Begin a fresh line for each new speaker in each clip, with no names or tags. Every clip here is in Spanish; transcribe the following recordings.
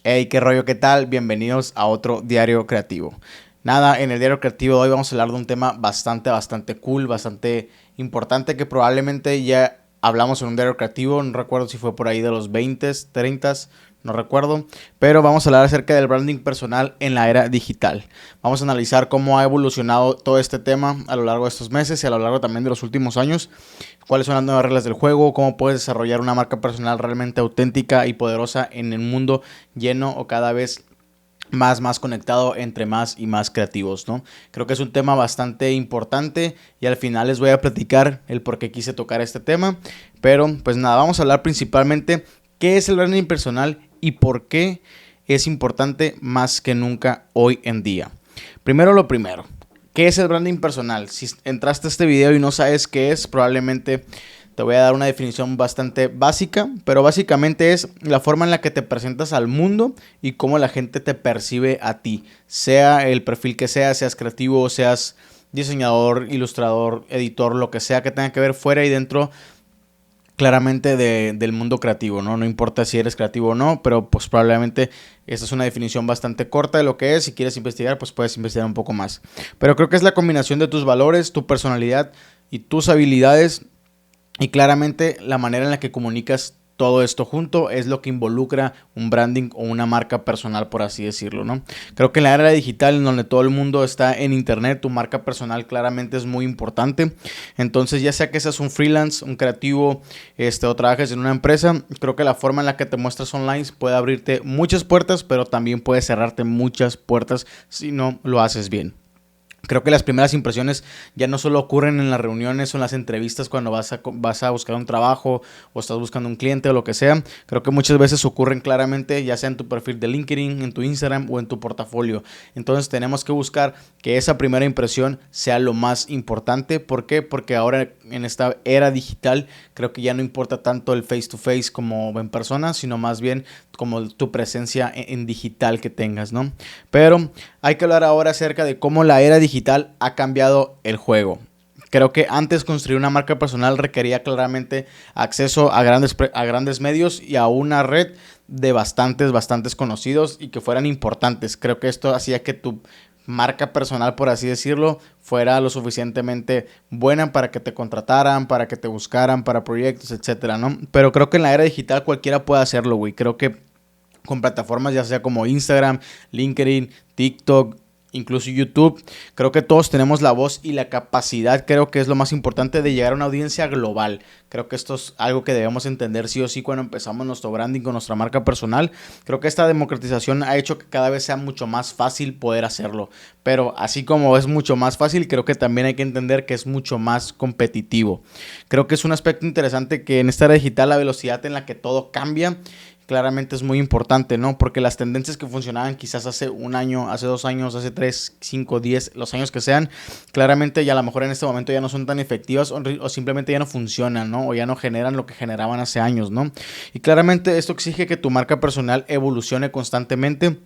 Hey, qué rollo, qué tal, bienvenidos a otro diario creativo. Nada, en el diario creativo de hoy vamos a hablar de un tema bastante cool, bastante importante que probablemente ya hablamos en un diario creativo. No recuerdo si fue por ahí de los 20, 30, no recuerdo, pero vamos a hablar acerca del branding personal en la era digital. Vamos a analizar cómo ha evolucionado todo este tema a lo largo de estos meses y a lo largo también de los últimos años, cuáles son las nuevas reglas del juego, cómo puedes desarrollar una marca personal realmente auténtica y poderosa en el mundo lleno o cada vez más conectado entre más y más creativos, ¿no? Creo que es un tema bastante importante y al final les voy a platicar el por qué quise tocar este tema, pero pues nada, vamos a hablar principalmente qué es el branding personal y por qué es importante más que nunca hoy en día. Primero lo primero, ¿qué es el branding personal? Si entraste a este video y no sabes qué es, probablemente te voy a dar una definición bastante básica, pero básicamente es la forma en la que te presentas al mundo y cómo la gente te percibe a ti. Sea el perfil que sea, seas creativo, seas diseñador, ilustrador, editor, lo que sea que tenga que ver fuera y dentro claramente del mundo creativo, ¿no? No importa si eres creativo o no, pero pues probablemente esta es una definición bastante corta de lo que es. Si quieres investigar, pues puedes investigar un poco más. Pero creo que es la combinación de tus valores, tu personalidad y tus habilidades. Y claramente la manera en la que comunicas todo esto junto es lo que involucra un branding o una marca personal, por así decirlo, ¿no? Creo que en la era digital, en donde todo el mundo está en internet, tu marca personal claramente es muy importante. Entonces, ya sea que seas un freelance, un creativo, o trabajes en una empresa, creo que la forma en la que te muestras online puede abrirte muchas puertas, pero también puede cerrarte muchas puertas si no lo haces bien. Creo que las primeras impresiones ya no solo ocurren en las reuniones o en las entrevistas cuando vas a buscar un trabajo o estás buscando un cliente o lo que sea. Creo que muchas veces ocurren claramente ya sea en tu perfil de LinkedIn, en tu Instagram o en tu portafolio. Entonces tenemos que buscar que esa primera impresión sea lo más importante. ¿Por qué? Porque ahora en esta era digital creo que ya no importa tanto el face to face como en persona, sino más bien como tu presencia en digital que tengas, ¿no? Pero hay que hablar ahora acerca de cómo la era digital ha cambiado el juego. Creo que antes construir una marca personal requería claramente acceso a grandes medios y a una red de bastantes conocidos y que fueran importantes. Creo que esto hacía que tu marca personal, por así decirlo, fuera lo suficientemente buena para que te contrataran, para que te buscaran, para proyectos, etcétera, ¿no? Pero creo que en la era digital cualquiera puede hacerlo, güey. Creo que con plataformas ya sea como Instagram, LinkedIn, TikTok, incluso YouTube. Creo que todos tenemos la voz y la capacidad, creo que es lo más importante, de llegar a una audiencia global. Creo que esto es algo que debemos entender sí o sí cuando empezamos nuestro branding con nuestra marca personal. Creo que esta democratización ha hecho que cada vez sea mucho más fácil poder hacerlo. Pero así como es mucho más fácil, creo que también hay que entender que es mucho más competitivo. Creo que es un aspecto interesante que en esta era digital la velocidad en la que todo cambia claramente es muy importante, ¿no? Porque las tendencias que funcionaban quizás hace un año, hace 2 años, hace 3, 5, 10, los años que sean, claramente ya a lo mejor en este momento ya no son tan efectivas o simplemente ya no funcionan, ¿no? O ya no generan lo que generaban hace años, ¿no? Y claramente esto exige que tu marca personal evolucione constantemente.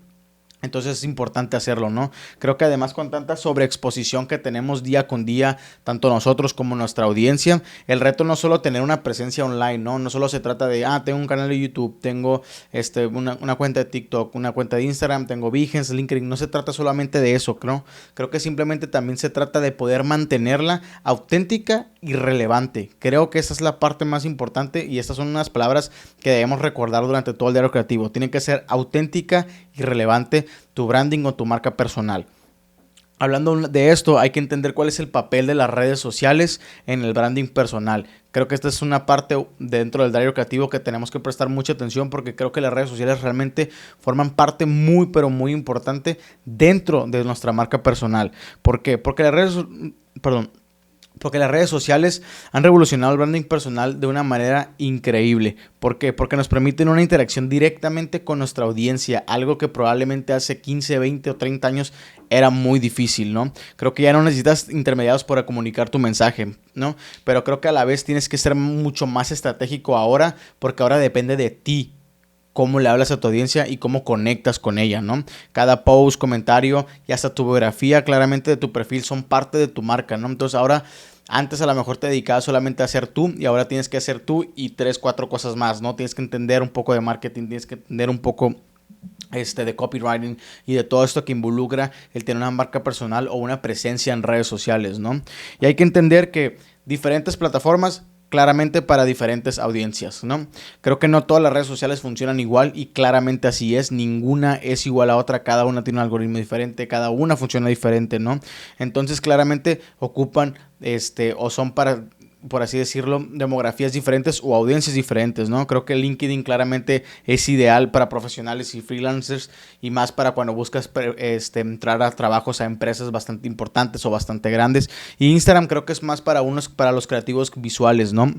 Entonces es importante hacerlo, ¿no? Creo que además con tanta sobreexposición que tenemos día con día, tanto nosotros como nuestra audiencia, el reto no es solo tener una presencia online, ¿no? No solo se trata de, tengo un canal de YouTube, tengo una cuenta de TikTok, una cuenta de Instagram, tengo Behance, LinkedIn. No se trata solamente de eso, ¿no? Creo que simplemente también se trata de poder mantenerla auténtica y relevante. Creo que esa es la parte más importante y estas son unas palabras que debemos recordar durante todo el diario creativo. Tiene que ser auténtica y relevante tu branding o tu marca personal. Hablando de esto, hay que entender cuál es el papel de las redes sociales en el branding personal. Creo que esta es una parte dentro del diario creativo que tenemos que prestar mucha atención porque creo que las redes sociales realmente forman parte muy, pero muy importante dentro de nuestra marca personal. ¿Por qué? Porque las redes sociales han revolucionado el branding personal de una manera increíble. ¿Por qué? Porque nos permiten una interacción directamente con nuestra audiencia, algo que probablemente hace 15, 20 o 30 años era muy difícil, ¿no? Creo que ya no necesitas intermediarios para comunicar tu mensaje, ¿no? Pero creo que a la vez tienes que ser mucho más estratégico ahora, porque ahora depende de ti cómo le hablas a tu audiencia y cómo conectas con ella, ¿no? Cada post, comentario y hasta tu biografía claramente de tu perfil son parte de tu marca, ¿no? Entonces ahora, antes a lo mejor te dedicabas solamente a ser tú y ahora tienes que hacer tú y 3, 4 cosas más, ¿no? Tienes que entender un poco de marketing, tienes que entender un poco de copywriting y de todo esto que involucra el tener una marca personal o una presencia en redes sociales, ¿no? Y hay que entender que diferentes plataformas claramente para diferentes audiencias, ¿no? Creo que no todas las redes sociales funcionan igual y claramente así es, ninguna es igual a otra, cada una tiene un algoritmo diferente, cada una funciona diferente, ¿no? Entonces claramente ocupan o son para, por así decirlo, demografías diferentes o audiencias diferentes, ¿no? Creo que LinkedIn claramente es ideal para profesionales y freelancers y más para cuando buscas entrar a trabajos a empresas bastante importantes o bastante grandes. Y Instagram creo que es más para los creativos visuales, ¿no?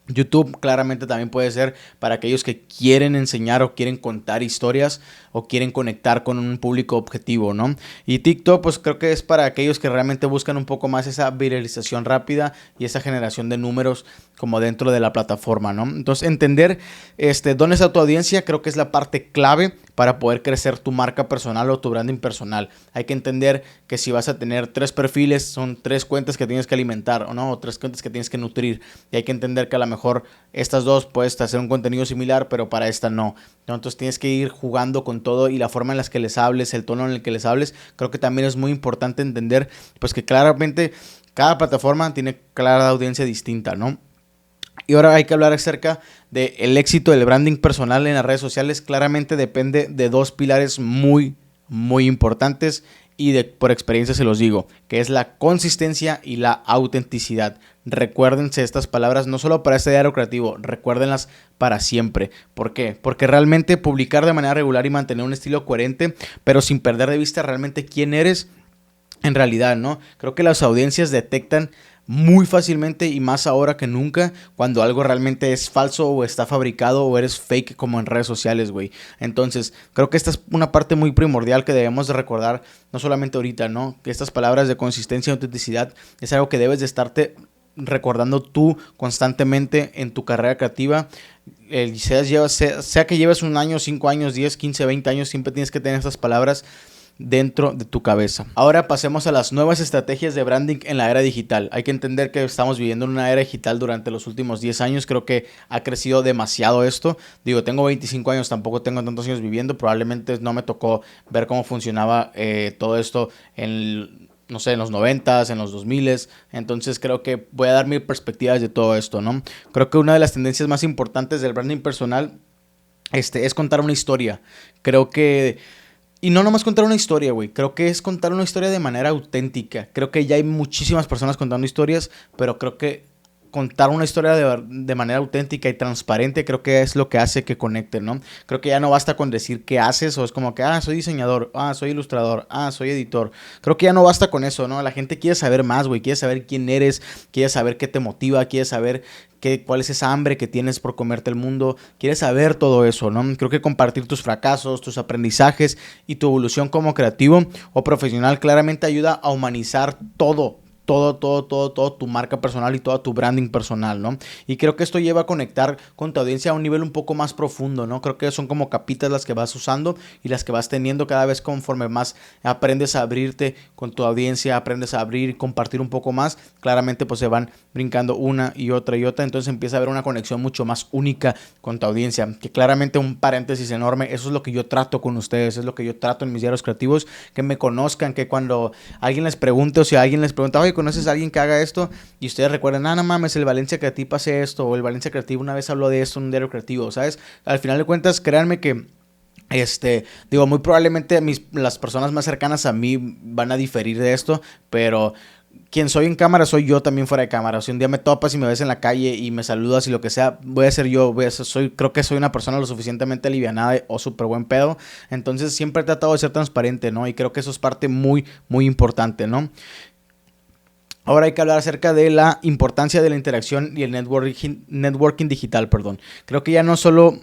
YouTube claramente también puede ser para aquellos que quieren enseñar o quieren contar historias o quieren conectar con un público objetivo, ¿no? Y TikTok pues creo que es para aquellos que realmente buscan un poco más esa viralización rápida y esa generación de números como dentro de la plataforma, ¿no? Entonces entender dónde está tu audiencia creo que es la parte clave para poder crecer tu marca personal o tu branding personal. Hay que entender que si vas a tener 3 perfiles, son 3 cuentas que tienes que alimentar, ¿o no? O 3 cuentas que tienes que nutrir. Y hay que entender que a lo mejor estas dos puedes hacer un contenido similar, pero para esta no. Entonces tienes que ir jugando con todo y la forma en la que les hables, el tono en el que les hables. Creo que también es muy importante entender pues que claramente cada plataforma tiene clara audiencia distinta, ¿no? Y ahora hay que hablar acerca del éxito del branding personal en las redes sociales. Claramente depende de 2 pilares muy, muy importantes y por experiencia se los digo, que es la consistencia y la autenticidad. Recuérdense estas palabras no solo para este diario creativo, recuérdenlas para siempre. ¿Por qué? Porque realmente publicar de manera regular y mantener un estilo coherente, pero sin perder de vista realmente quién eres en realidad, ¿no? Creo que las audiencias detectan muy fácilmente y más ahora que nunca cuando algo realmente es falso o está fabricado o eres fake como en redes sociales, güey. Entonces, creo que esta es una parte muy primordial que debemos de recordar, no solamente ahorita, ¿no? Que estas palabras de consistencia y autenticidad es algo que debes de estarte recordando tú constantemente en tu carrera creativa. Sea que lleves 1 año, 5 años, 10, 15, 20 años, siempre tienes que tener estas palabras dentro de tu cabeza. Ahora pasemos a las nuevas estrategias de branding en la era digital. Hay que entender que estamos viviendo en una era digital durante los últimos 10 años. Creo que ha crecido demasiado esto. Digo, tengo 25 años, tampoco tengo tantos años viviendo. Probablemente no me tocó ver cómo funcionaba todo esto no sé, en los 90s, en los 2000s. Entonces creo que voy a dar mi perspectiva de todo esto, ¿no? Creo que una de las tendencias más importantes del branding personal es contar una historia. Creo que y no nomás contar una historia, güey. Creo que es contar una historia de manera auténtica. Creo que ya hay muchísimas personas contando historias, pero creo que contar una historia de manera auténtica y transparente creo que es lo que hace que conecten, ¿no? Creo que ya no basta con decir qué haces o es como que, soy diseñador, soy ilustrador, soy editor. Creo que ya no basta con eso, ¿no? La gente quiere saber más, güey. Quiere saber quién eres, quiere saber qué te motiva, quiere saber cuál es esa hambre que tienes por comerte el mundo. Quieres saber todo eso, ¿no? Creo que compartir tus fracasos, tus aprendizajes y tu evolución como creativo o profesional claramente ayuda a humanizar todo tu marca personal y todo tu branding personal, ¿no? Y creo que esto lleva a conectar con tu audiencia a un nivel un poco más profundo, ¿no? Creo que son como capitas las que vas usando y las que vas teniendo cada vez conforme más aprendes a abrirte con tu audiencia, aprendes a abrir y compartir un poco más. Claramente pues se van brincando una y otra, entonces empieza a haber una conexión mucho más única con tu audiencia, que claramente un paréntesis enorme, eso es lo que yo trato con ustedes, es lo que yo trato en mis diarios creativos, que me conozcan, que cuando alguien les pregunte o si alguien les pregunta, oye, ¿conoces a alguien que haga esto? Y ustedes recuerden, no mames, el Valencia Creativo hace esto, o el Valencia Creativo una vez habló de esto en un diario creativo, ¿sabes? Al final de cuentas, créanme que digo, muy probablemente las personas más cercanas a mí van a diferir de esto, pero quien soy en cámara soy yo también fuera de cámara. Si un día me topas y me ves en la calle y me saludas y lo que sea, voy a ser yo, creo que soy una persona lo suficientemente alivianada o súper buen pedo. Entonces siempre he tratado de ser transparente, ¿no? Y creo que eso es parte muy, muy importante, ¿no? Ahora hay que hablar acerca de la importancia de la interacción y el networking digital, perdón. Creo que ya no solo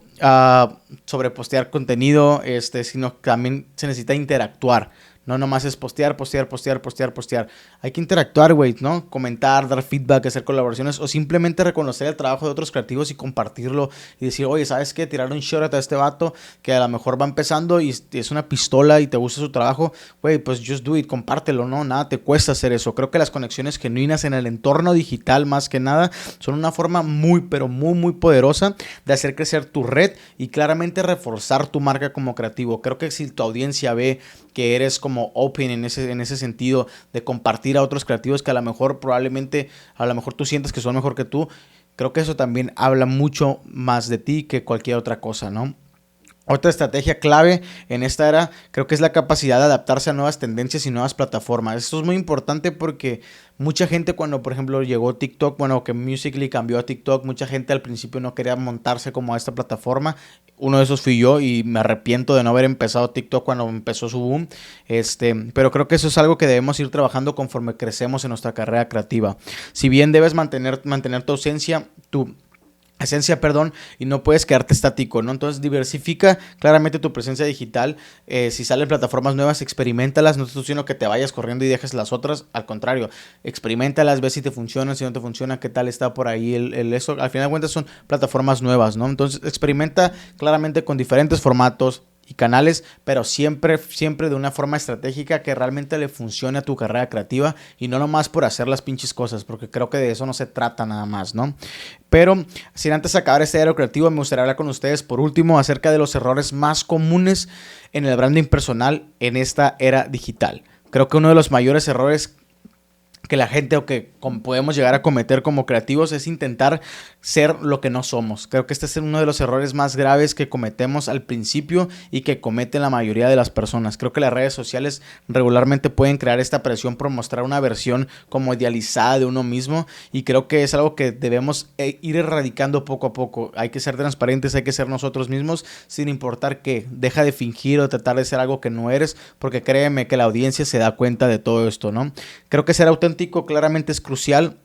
sobre postear contenido, sino que también se necesita interactuar, No nomás es postear, postear, postear, postear, postear. Hay que interactuar, güey, ¿no? Comentar, dar feedback, hacer colaboraciones o simplemente reconocer el trabajo de otros creativos y compartirlo y decir, oye, ¿sabes qué? Tirar un shot a este vato que a lo mejor va empezando y es una pistola y te gusta su trabajo, güey, pues just do it, compártelo, ¿no? Nada te cuesta hacer eso. Creo que las conexiones genuinas en el entorno digital, más que nada, son una forma muy, pero muy, muy poderosa de hacer crecer tu red y claramente reforzar tu marca como creativo. Creo que si tu audiencia ve que eres como open en ese sentido de compartir a otros creativos que a lo mejor probablemente, a lo mejor tú sientes que son mejor que tú, creo que eso también habla mucho más de ti que cualquier otra cosa, ¿no? Otra estrategia clave en esta era creo que es la capacidad de adaptarse a nuevas tendencias y nuevas plataformas. Esto es muy importante porque mucha gente cuando por ejemplo llegó TikTok, bueno que Musical.ly cambió a TikTok, mucha gente al principio no quería montarse como a esta plataforma. Uno de esos fui yo y me arrepiento de no haber empezado TikTok cuando empezó su boom. Pero creo que eso es algo que debemos ir trabajando conforme crecemos en nuestra carrera creativa. Si bien debes mantener tu ausencia, tu esencia, perdón, y no puedes quedarte estático, ¿no? Entonces diversifica claramente tu presencia digital. Si salen plataformas nuevas, experimentalas. No te estoy diciendo que te vayas corriendo y dejes las otras. Al contrario, experimentalas, ve si te funcionan, si no te funciona, qué tal está por ahí eso. Al final de cuentas son plataformas nuevas, ¿no? Entonces experimenta claramente con diferentes formatos y canales, pero siempre, siempre de una forma estratégica que realmente le funcione a tu carrera creativa y no nomás por hacer las pinches cosas, porque creo que de eso no se trata nada más, ¿no? Pero sin antes acabar este diario creativo, me gustaría hablar con ustedes por último acerca de los errores más comunes en el branding personal en esta era digital. Creo que uno de los mayores errores que la gente o que podemos llegar a cometer como creativos es intentar ser lo que no somos. Creo que este es uno de los errores más graves que cometemos al principio y que cometen la mayoría de las personas. Creo que las redes sociales regularmente pueden crear esta presión por mostrar una versión como idealizada de uno mismo y creo que es algo que debemos ir erradicando poco a poco. Hay que ser transparentes, hay que ser nosotros mismos sin importar qué. Deja de fingir o tratar de ser algo que no eres porque créeme que la audiencia se da cuenta de todo esto, ¿no? Creo que ser auténtico claramente es crucial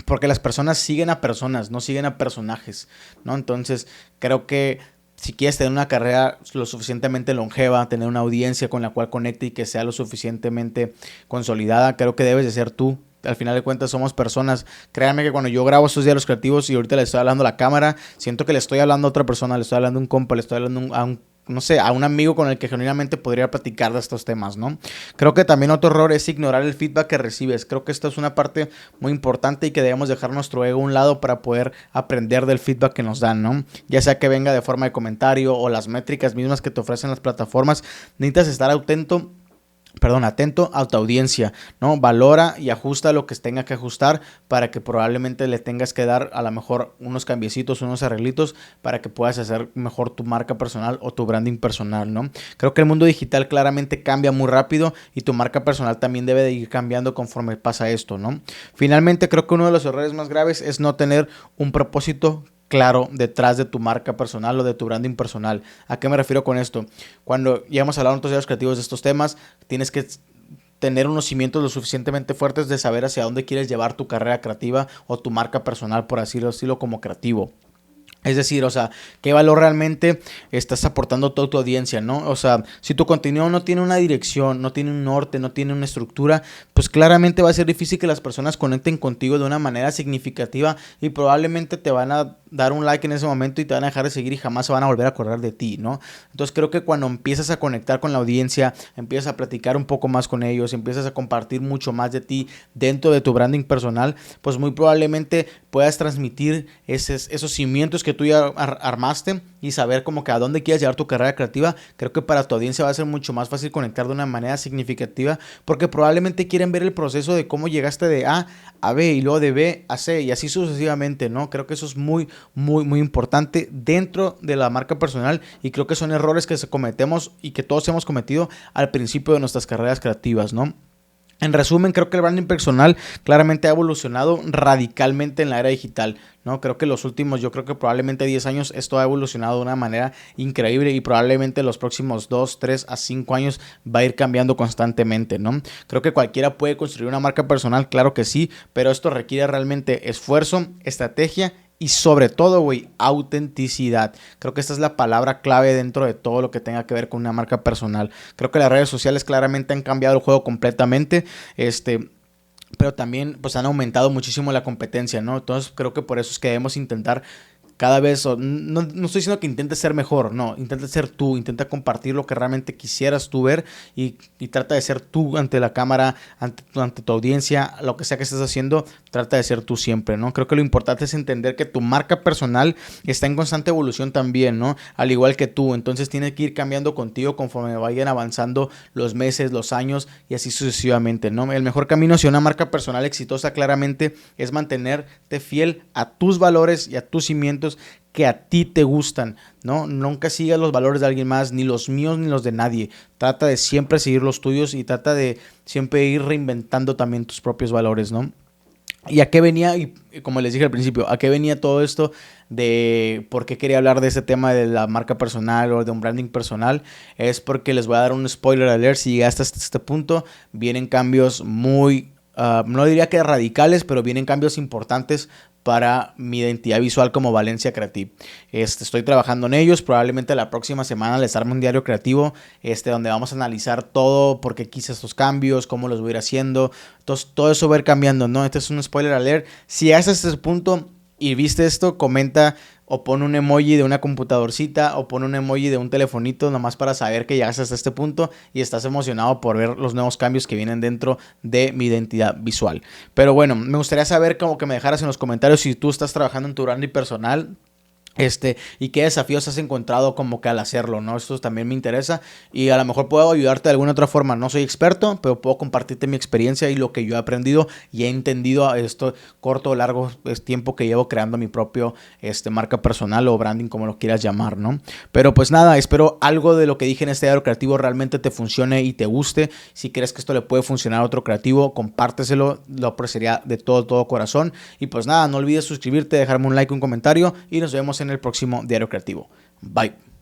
porque las personas siguen a personas, no siguen a personajes, ¿no? Entonces, creo que si quieres tener una carrera lo suficientemente longeva, tener una audiencia con la cual conecte y que sea lo suficientemente consolidada, creo que debes de ser tú. Al final de cuentas somos personas. Créanme que cuando yo grabo estos diarios creativos y ahorita le estoy hablando a la cámara, siento que le estoy hablando a otra persona, le estoy hablando a un compa, le estoy hablando a un no sé, a un amigo con el que genuinamente podría platicar de estos temas, ¿no? Creo que también otro error es ignorar el feedback que recibes. Creo que esto es una parte muy importante y que debemos dejar nuestro ego a un lado para poder aprender del feedback que nos dan, ¿no? Ya sea que venga de forma de comentario o las métricas mismas que te ofrecen las plataformas, necesitas estar atento a tu audiencia, ¿no? Valora y ajusta lo que tenga que ajustar para que probablemente le tengas que dar a lo mejor unos cambiecitos, unos arreglitos para que puedas hacer mejor tu marca personal o tu branding personal, ¿no? Creo que el mundo digital claramente cambia muy rápido y tu marca personal también debe de ir cambiando conforme pasa esto, ¿no? Finalmente, creo que uno de los errores más graves es no tener un propósito claro detrás de tu marca personal o de tu branding personal. ¿A qué me refiero con esto? Cuando ya hemos hablado en otros videos creativos de estos temas, tienes que tener unos cimientos lo suficientemente fuertes de saber hacia dónde quieres llevar tu carrera creativa o tu marca personal, por así decirlo, como creativo. Es decir, o sea, ¿qué valor realmente estás aportando a toda tu audiencia, no? O sea, si tu contenido no tiene una dirección, no tiene un norte, no tiene una estructura, pues claramente va a ser difícil que las personas conecten contigo de una manera significativa y probablemente te van a dar un like en ese momento y te van a dejar de seguir y jamás se van a volver a acordar de ti, ¿no? Entonces creo que cuando empiezas a conectar con la audiencia, empiezas a platicar un poco más con ellos, empiezas a compartir mucho más de ti dentro de tu branding personal, pues muy probablemente puedas transmitir esos cimientos que tú ya armaste y saber como que a dónde quieres llevar tu carrera creativa. Creo que para tu audiencia va a ser mucho más fácil conectar de una manera significativa porque probablemente quieren ver el proceso de cómo llegaste de A a B y luego de B a C y así sucesivamente, ¿no? Creo que eso es muy, muy, muy importante dentro de la marca personal y creo que son errores que cometemos y que todos hemos cometido al principio de nuestras carreras creativas, ¿no? En resumen, creo que el branding personal claramente ha evolucionado radicalmente en la era digital, ¿no? Creo que los últimos, yo creo que probablemente 10 años esto ha evolucionado de una manera increíble y probablemente los próximos 2, 3 a 5 años va a ir cambiando constantemente, ¿no? Creo que cualquiera puede construir una marca personal, claro que sí, pero esto requiere realmente esfuerzo, estrategia Y sobre todo, güey, autenticidad. Creo que esta es la palabra clave dentro de todo lo que tenga que ver con una marca personal. Creo que las redes sociales claramente han cambiado el juego completamente. Pero también pues han aumentado muchísimo la competencia, ¿no? Entonces creo que por eso es que debemos intentar cada vez, no estoy diciendo que intentes ser mejor, no, intenta ser tú, intenta compartir lo que realmente quisieras tú ver y trata de ser tú ante la cámara, ante tu audiencia, lo que sea que estés haciendo, trata de ser tú siempre, ¿no? Creo que lo importante es entender que tu marca personal está en constante evolución también, ¿no? Al igual que tú, entonces tienes que ir cambiando contigo conforme vayan avanzando los meses, los años y así sucesivamente, ¿no? El mejor camino hacia una marca personal exitosa claramente es mantenerte fiel a tus valores y a tus cimientos que a ti te gustan, ¿no? Nunca sigas los valores de alguien más, ni los míos ni los de nadie. Trata de siempre seguir los tuyos y trata de siempre ir reinventando también tus propios valores, ¿no? ¿Y a qué venía? Y como les dije al principio, ¿a qué venía todo esto de por qué quería hablar de ese tema de la marca personal o de un branding personal? Es porque les voy a dar un spoiler alert. Si llegaste hasta este punto, vienen cambios muy, no diría que radicales, pero vienen cambios importantes para mi identidad visual como Valencia Creative. Estoy trabajando en ellos. Probablemente la próxima semana les arme un diario creativo donde vamos a analizar todo, por qué quise estos cambios, cómo los voy a ir haciendo. Entonces, todo eso va a ir cambiando, ¿no? Este es un spoiler alert. Si llegaste hasta este punto y viste esto, comenta o pon un emoji de una computadorcita o pon un emoji de un telefonito nomás para saber que llegaste hasta este punto y estás emocionado por ver los nuevos cambios que vienen dentro de mi identidad visual. Pero bueno, me gustaría saber como que me dejaras en los comentarios si tú estás trabajando en tu branding personal. Y qué desafíos has encontrado como que al hacerlo, ¿no? Esto también me interesa y a lo mejor puedo ayudarte de alguna otra forma. No soy experto, pero puedo compartirte mi experiencia y lo que yo he aprendido y he entendido a esto corto o largo tiempo que llevo creando mi propio marca personal o branding, como lo quieras llamar, ¿no? Pero pues nada, espero algo de lo que dije en este diario creativo realmente te funcione y te guste. Si crees que esto le puede funcionar a otro creativo, compárteselo, lo apreciaría de todo corazón. Y pues nada, no olvides suscribirte, dejarme un like, un comentario y nos vemos en el próximo diario creativo. Bye.